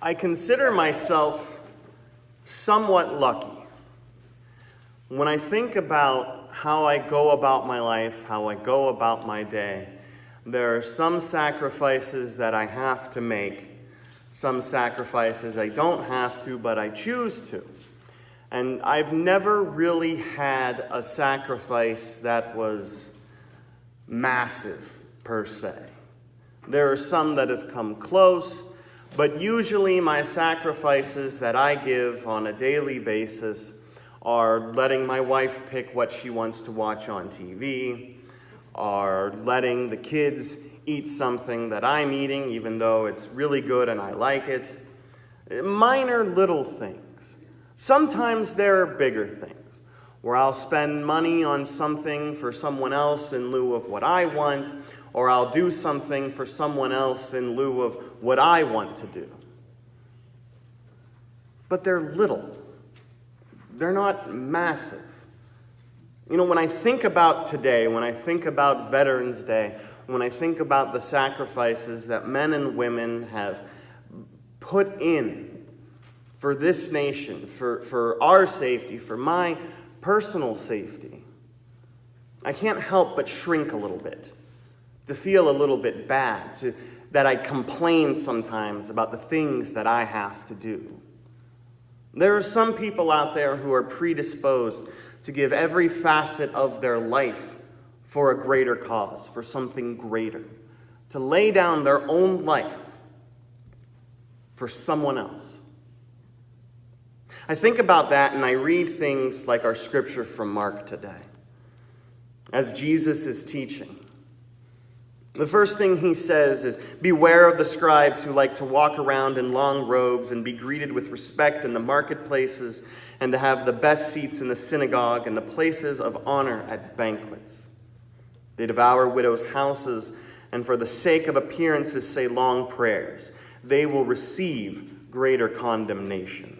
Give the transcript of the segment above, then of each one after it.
I consider myself somewhat lucky. When I think about how I go about my life, how I go about my day, there are some sacrifices that I have to make, some sacrifices I don't have to, but I choose to. And I've never really had a sacrifice that was massive, per se. There are some that have come close, but usually my sacrifices that I give on a daily basis are letting my wife pick what she wants to watch on TV, are letting the kids eat something that I'm eating, even though it's really good and I like it. Minor little things. Sometimes there are bigger things, where I'll spend money on something for someone else in lieu of what I want, or I'll do something for someone else in lieu of what I want to do. But they're little. They're not massive. You know, when I think about today, when I think about Veterans Day, when I think about the sacrifices that men and women have put in for this nation, for our safety, for my personal safety, I can't help but shrink a little bit, to feel a little bit bad, that I complain sometimes about the things that I have to do. There are some people out there who are predisposed to give every facet of their life for a greater cause, for something greater, to lay down their own life for someone else. I think about that and I read things like our scripture from Mark today, as Jesus is teaching. The first thing he says is, "Beware of the scribes who like to walk around in long robes and be greeted with respect in the marketplaces and to have the best seats in the synagogue and the places of honor at banquets. They devour widows' houses and for the sake of appearances say long prayers. They will receive greater condemnation."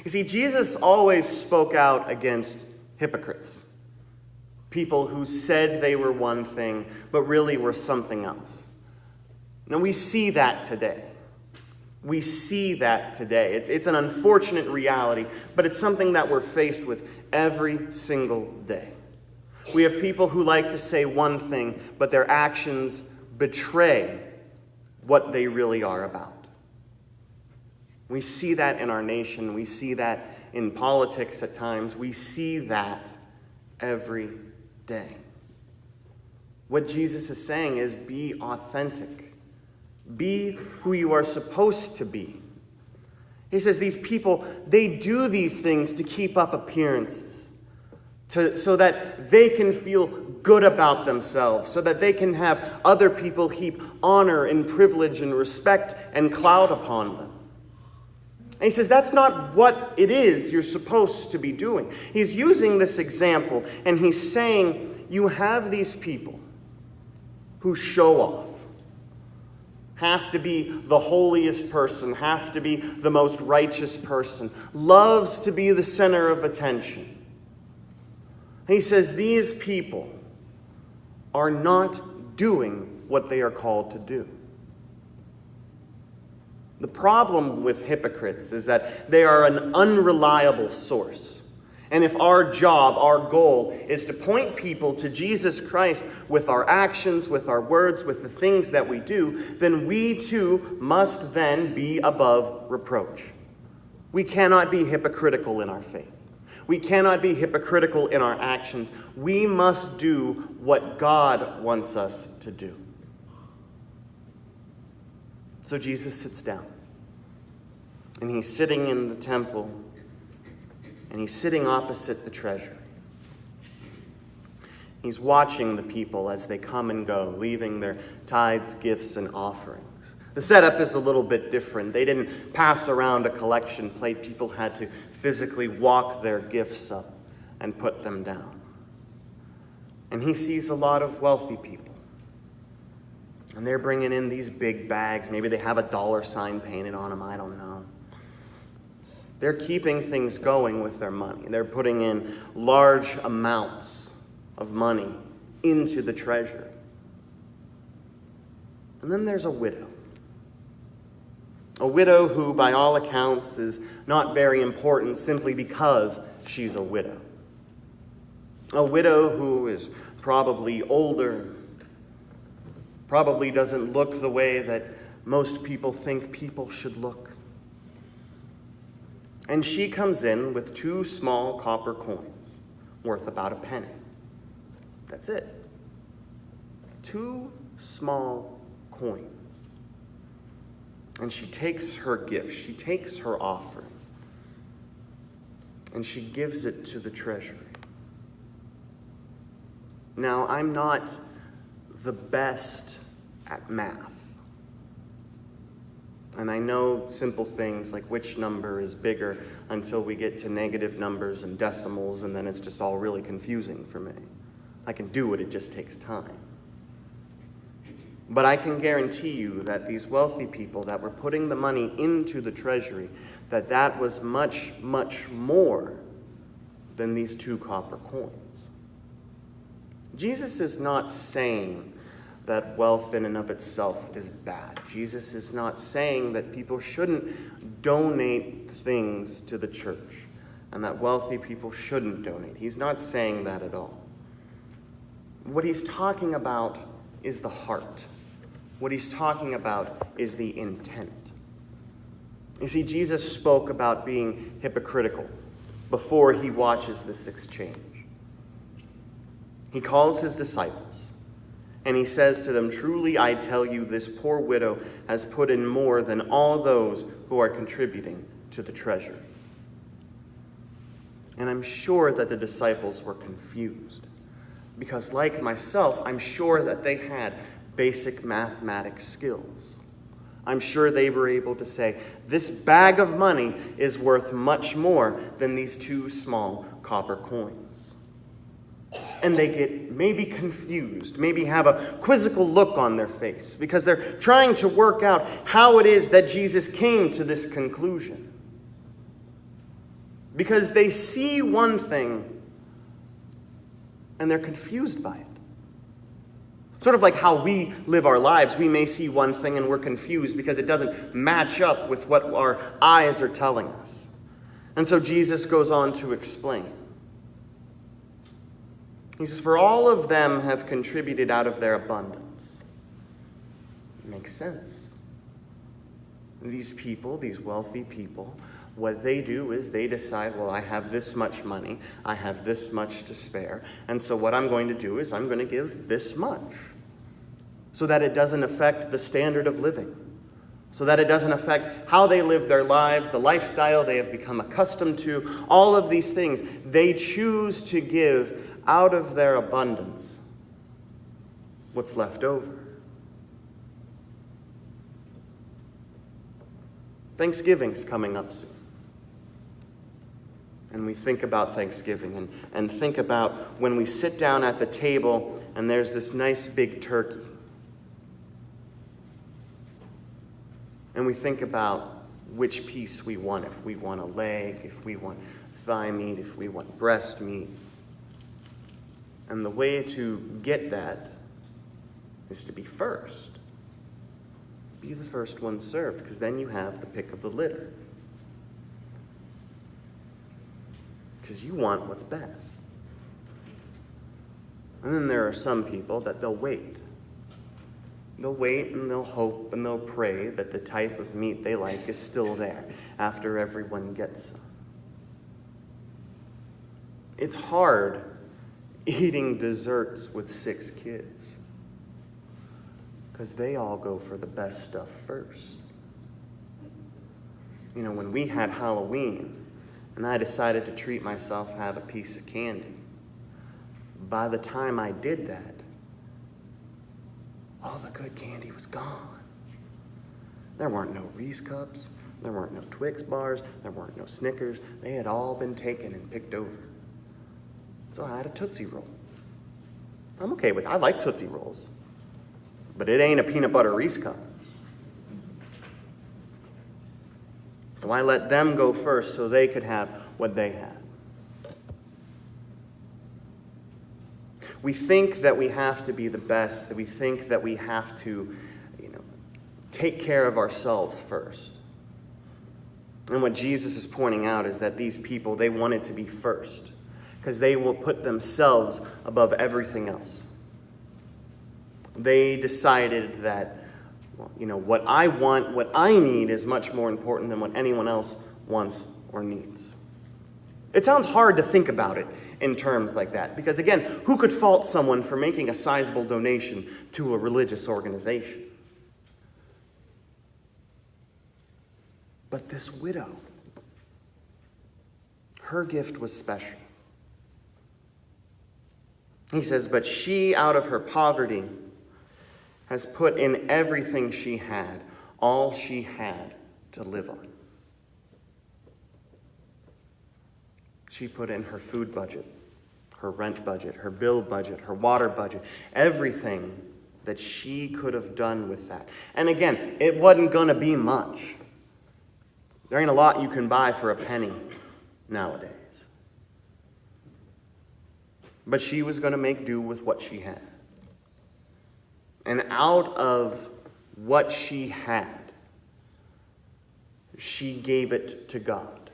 You see, Jesus always spoke out against hypocrites. People who said they were one thing, but really were something else. Now, we see that today. We see that today. It's an unfortunate reality, but it's something that we're faced with every single day. We have people who like to say one thing, but their actions betray what they really are about. We see that in our nation. We see that in politics at times. We see that every day. What Jesus is saying is be authentic. Be who you are supposed to be. He says these people, they do these things to keep up appearances, so that they can feel good about themselves, so that they can have other people heap honor and privilege and respect and cloud upon them. And he says that's not what it is you're supposed to be doing. He's using this example, and he's saying you have these people who show off, have to be the holiest person, have to be the most righteous person, loves to be the center of attention. And he says these people are not doing what they are called to do. The problem with hypocrites is that they are an unreliable source. And if our job, our goal, is to point people to Jesus Christ with our actions, with our words, with the things that we do, then we too must then be above reproach. We cannot be hypocritical in our faith. We cannot be hypocritical in our actions. We must do what God wants us to do. So Jesus sits down, and he's sitting in the temple, and he's sitting opposite the treasury. He's watching the people as they come and go, leaving their tithes, gifts, and offerings. The setup is a little bit different. They didn't pass around a collection plate. People had to physically walk their gifts up and put them down. And he sees a lot of wealthy people. And they're bringing in these big bags. Maybe they have a dollar sign painted on them. I don't know. They're keeping things going with their money. They're putting in large amounts of money into the treasury. And then there's a widow. A widow who, by all accounts, is not very important simply because she's a widow. A widow who is probably older, probably doesn't look the way that most people think people should look. And she comes in with 2 small copper coins worth about a penny. That's it. 2 small coins. And she takes her gift, she takes her offering, and she gives it to the treasury. Now, I'm not the best at math. And I know simple things like which number is bigger until we get to negative numbers and decimals, and then it's just all really confusing for me. I can do it, it just takes time. But I can guarantee you that these wealthy people that were putting the money into the treasury, that was much, much more than these 2 copper coins. Jesus is not saying that wealth in and of itself is bad. Jesus is not saying that people shouldn't donate things to the church and that wealthy people shouldn't donate. He's not saying that at all. What he's talking about is the heart. What he's talking about is the intent. You see, Jesus spoke about being hypocritical before he watches this exchange. He calls his disciples, and he says to them, "Truly I tell you, this poor widow has put in more than all those who are contributing to the treasury." And I'm sure that the disciples were confused, because like myself, I'm sure that they had basic mathematics skills. I'm sure they were able to say, this bag of money is worth much more than these 2 small copper coins. And they get maybe confused, maybe have a quizzical look on their face, because they're trying to work out how it is that Jesus came to this conclusion. Because they see one thing and they're confused by it. Sort of like how we live our lives. We may see one thing and we're confused because it doesn't match up with what our eyes are telling us. And so Jesus goes on to explain. He says, "For all of them have contributed out of their abundance." Makes sense. These people, these wealthy people, what they do is they decide, well, I have this much money, I have this much to spare, and so what I'm going to do is I'm going to give this much, so that it doesn't affect the standard of living, so that it doesn't affect how they live their lives, the lifestyle they have become accustomed to, all of these things. They choose to give out of their abundance what's left over. Thanksgiving's coming up soon. And we think about Thanksgiving and think about when we sit down at the table and there's this nice big turkey. And we think about which piece we want, if we want a leg, if we want thigh meat, if we want breast meat. And the way to get that is to be first. Be the first one served, because then you have the pick of the litter. Because you want what's best. And then there are some people that they'll wait. They'll wait and they'll hope and they'll pray that the type of meat they like is still there after everyone gets some. It's hard eating desserts with 6 kids, because they all go for the best stuff first. You know, when we had Halloween, and I decided to treat myself, have a piece of candy. By the time I did that, all the good candy was gone. There weren't no Reese cups, there weren't no Twix bars, there weren't no Snickers. They had all been taken and picked over. So I had a Tootsie Roll. I'm okay with it. I like Tootsie Rolls. But it ain't a peanut butter Reese cup. So I let them go first so they could have what they had. We think that we have to be the best, that we think that we have to, take care of ourselves first. And what Jesus is pointing out is that these people, they wanted to be first because they will put themselves above everything else. They decided that, what I want, what I need is much more important than what anyone else wants or needs. It sounds hard to think about it in terms like that because, again, who could fault someone for making a sizable donation to a religious organization? But this widow, her gift was special. He says, but she, out of her poverty, has put in everything she had, all she had to live on. She put in her food budget, her rent budget, her bill budget, her water budget, everything that she could have done with that. And again, it wasn't going to be much. There ain't a lot you can buy for a penny nowadays. But she was going to make do with what she had. And out of what she had, she gave it to God,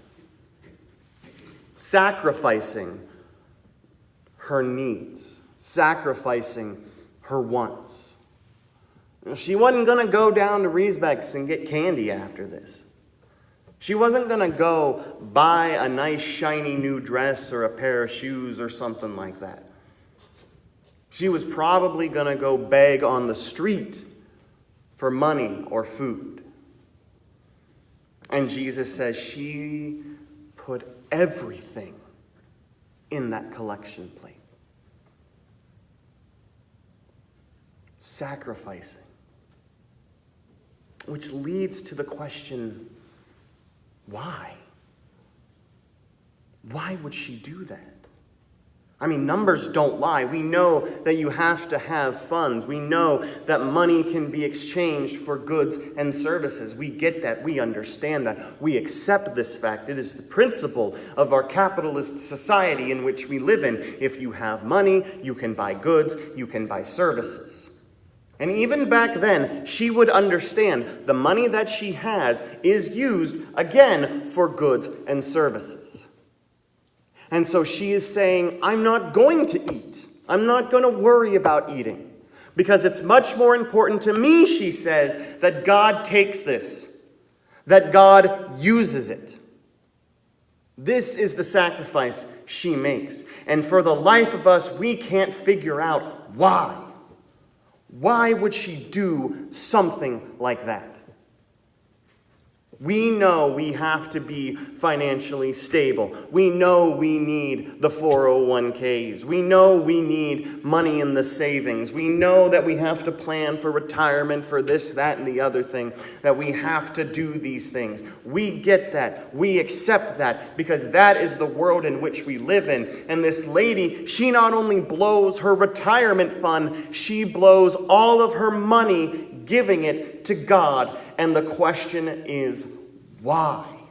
sacrificing her needs, sacrificing her wants. She wasn't going to go down to Riesbeck's and get candy after this. She wasn't going to go buy a nice shiny new dress or a pair of shoes or something like that. She was probably going to go beg on the street for money or food. And Jesus says she put everything in that collection plate. Sacrificing. Which leads to the question, why? Why would she do that? I mean, numbers don't lie. We know that you have to have funds. We know that money can be exchanged for goods and services. We get that. We understand that. We accept this fact. It is the principle of our capitalist society in which we live in. If you have money, you can buy goods, you can buy services. And even back then, she would understand the money that she has is used, again, for goods and services. And so she is saying, I'm not going to eat. I'm not going to worry about eating. Because it's much more important to me, she says, that God takes this. That God uses it. This is the sacrifice she makes. And for the life of us, we can't figure out why. Why would she do something like that? We know we have to be financially stable. We know we need the 401ks. We know we need money in the savings. We know that we have to plan for retirement, for this, that, and the other thing, that we have to do these things. We get that. We accept that because that is the world in which we live in. And this lady, she not only blows her retirement fund, she blows all of her money giving it to God. And the question is, why?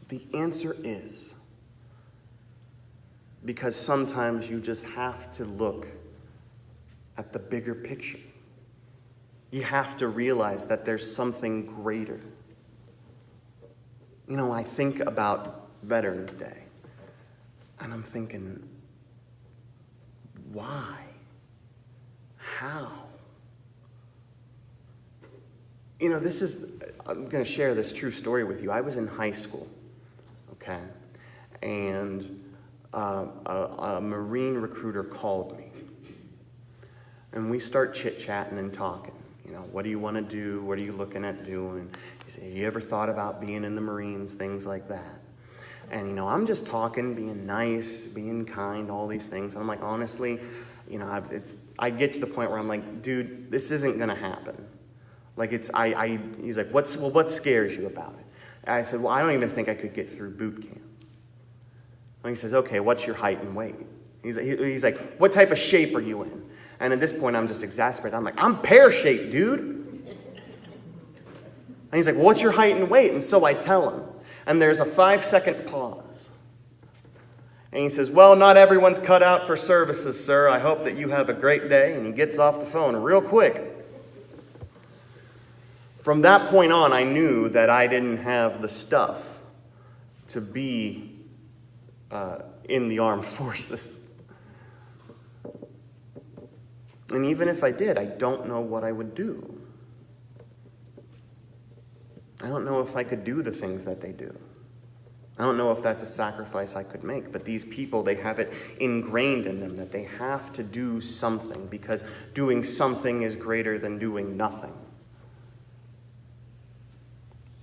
The answer is because sometimes you just have to look at the bigger picture. You have to realize that there's something greater. You know, I think about Veterans Day, and I'm thinking, why? How? You know, I'm going to share this true story with you. I was in high school, okay? And a Marine recruiter called me. And we start chit-chatting and talking. You know, what do you want to do? What are you looking at doing? He said, you ever thought about being in the Marines? Things like that. And, you know, I'm just talking, being nice, being kind, all these things. And I'm like, honestly, you know, I get to the point where I'm like, dude, this isn't going to happen. Like, he's like, what scares you about it? And I said, well, I don't even think I could get through boot camp. And he says, okay, what's your height and weight? He's like, what type of shape are you in? And at this point, I'm just exasperated. I'm like, I'm pear-shaped, dude. And he's like, well, what's your height and weight? And so I tell him. And there's a 5-second pause. And he says, well, not everyone's cut out for services, sir. I hope that you have a great day. And he gets off the phone real quick. From that point on, I knew that I didn't have the stuff to be in the armed forces. And even if I did, I don't know what I would do. I don't know if I could do the things that they do. I don't know if that's a sacrifice I could make, but these people, they have it ingrained in them that they have to do something because doing something is greater than doing nothing.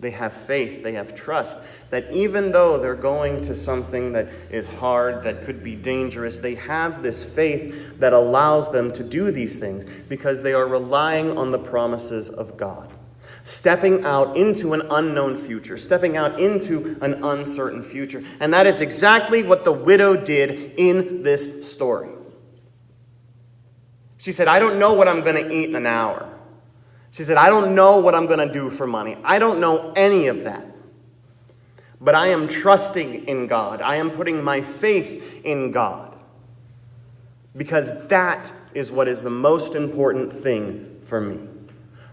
They have faith, they have trust that even though they're going to something that is hard, that could be dangerous, they have this faith that allows them to do these things because they are relying on the promises of God. Stepping out into an unknown future, stepping out into an uncertain future. And that is exactly what the widow did in this story. She said, I don't know what I'm going to eat in an hour. She said, I don't know what I'm going to do for money. I don't know any of that. But I am trusting in God. I am putting my faith in God. Because that is what is the most important thing for me.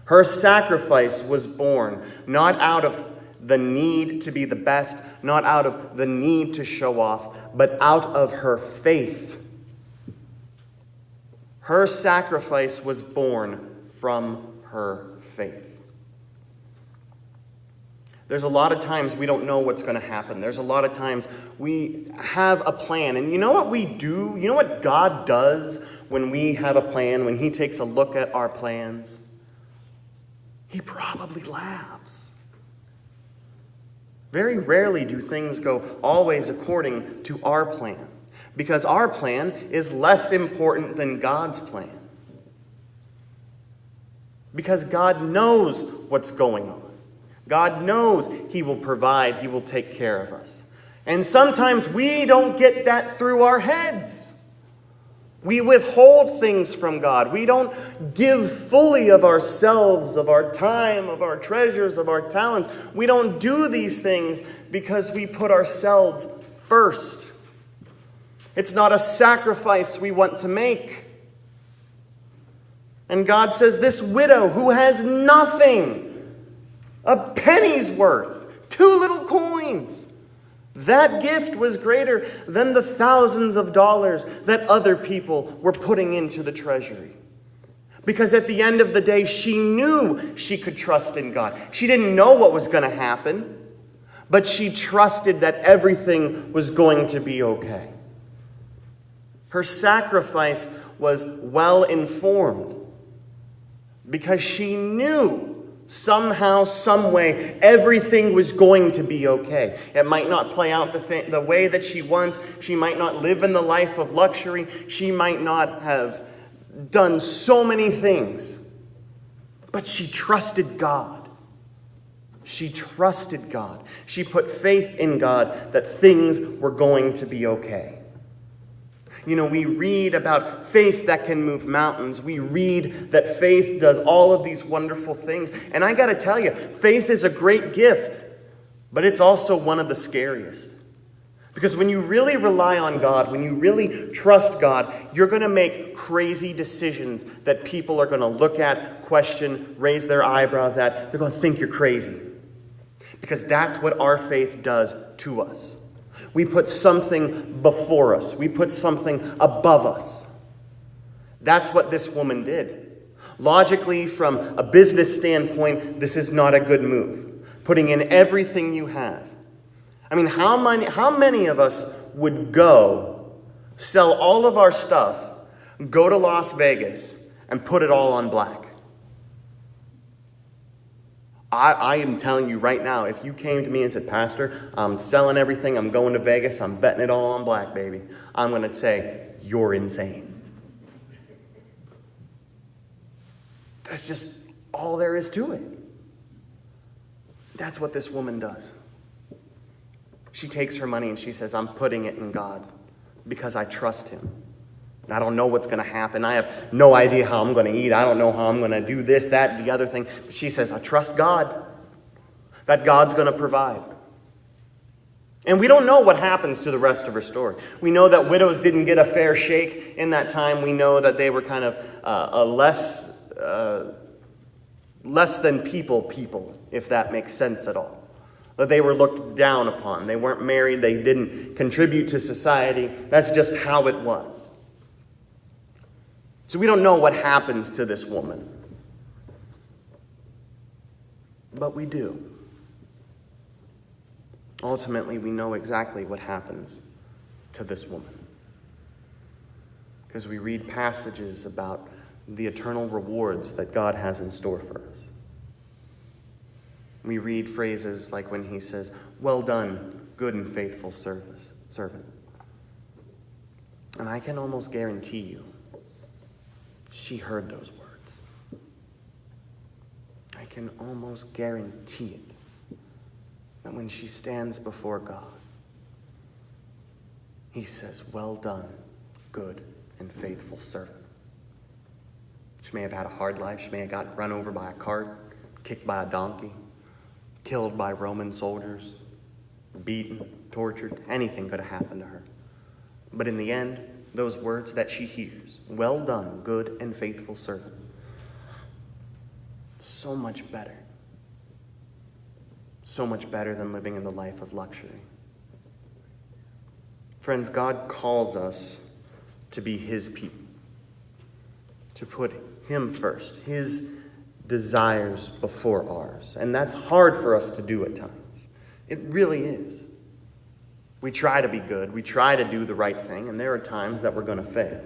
Her sacrifice was born not out of the need to be the best, not out of the need to show off, but out of her faith. Her sacrifice was born from her faith. There's a lot of times we don't know what's going to happen. There's a lot of times we have a plan. And you know what we do? You know what God does when we have a plan, when He takes a look at our plans? He probably laughs. Very rarely do things go always according to our plan, because our plan is less important than God's plan. Because God knows what's going on. God knows He will provide, He will take care of us. And sometimes we don't get that through our heads. We withhold things from God. We don't give fully of ourselves, of our time, of our treasures, of our talents. We don't do these things because we put ourselves first. It's not a sacrifice we want to make. And God says, this widow who has nothing, a penny's worth, 2 little coins, that gift was greater than the thousands of dollars that other people were putting into the treasury. Because at the end of the day, she knew she could trust in God. She didn't know what was going to happen, but she trusted that everything was going to be okay. Her sacrifice was well informed because she knew somehow, some way, everything was going to be okay. It might not play out the way that she wants. She might not live in the life of luxury. She might not have done so many things. But she trusted God. She trusted God. She put faith in God that things were going to be okay. You know, we read about faith that can move mountains. We read that faith does all of these wonderful things. And I got to tell you, faith is a great gift, but it's also one of the scariest. Because when you really rely on God, when you really trust God, you're going to make crazy decisions that people are going to look at, question, raise their eyebrows at. They're going to think you're crazy. Because that's what our faith does to us. We put something before us. We put something above us. That's what this woman did. Logically, from a business standpoint, this is not a good move. Putting in everything you have. I mean, how many of us would go, sell all of our stuff, go to Las Vegas, and put it all on black? I am telling you right now, if you came to me and said, Pastor, I'm selling everything, I'm going to Vegas, I'm betting it all on black, baby, I'm going to say, you're insane. That's just all there is to it. That's what this woman does. She takes her money and she says, I'm putting it in God because I trust Him. I don't know what's going to happen. I have no idea how I'm going to eat. I don't know how I'm going to do this, that, the other thing. But she says, I trust God, that God's going to provide. And we don't know what happens to the rest of her story. We know that widows didn't get a fair shake in that time. We know that they were kind of less than people, if that makes sense at all. That they were looked down upon. They weren't married. They didn't contribute to society. That's just how it was. So we don't know what happens to this woman. But we do. Ultimately, we know exactly what happens to this woman. Because we read passages about the eternal rewards that God has in store for us. We read phrases like when he says, "Well done, good and faithful servant." And I can almost guarantee you, she heard those words. I can almost guarantee it, that when she stands before God, he says, "Well done, good and faithful servant." She may have had a hard life. She may have got run over by a cart, kicked by a donkey, killed by Roman soldiers, beaten, tortured. Anything could have happened to her. But in the end, those words that she hears, "Well done, good and faithful servant," so much better. So much better than living in the life of luxury. Friends, God calls us to be his people, to put him first, his desires before ours. And that's hard for us to do at times. It really is. We try to be good. We try to do the right thing, and there are times that we're going to fail.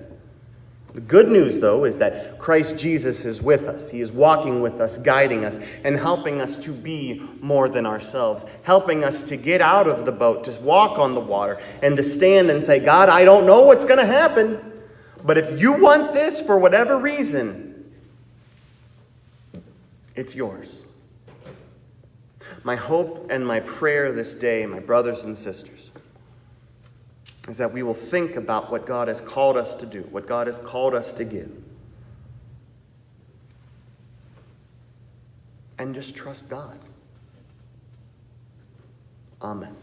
The good news, though, is that Christ Jesus is with us. He is walking with us, guiding us, and helping us to be more than ourselves, helping us to get out of the boat, to walk on the water, and to stand and say, "God, I don't know what's going to happen, but if you want this for whatever reason, it's yours." My hope and my prayer this day, my brothers and sisters, is that we will think about what God has called us to do, what God has called us to give, and just trust God. Amen.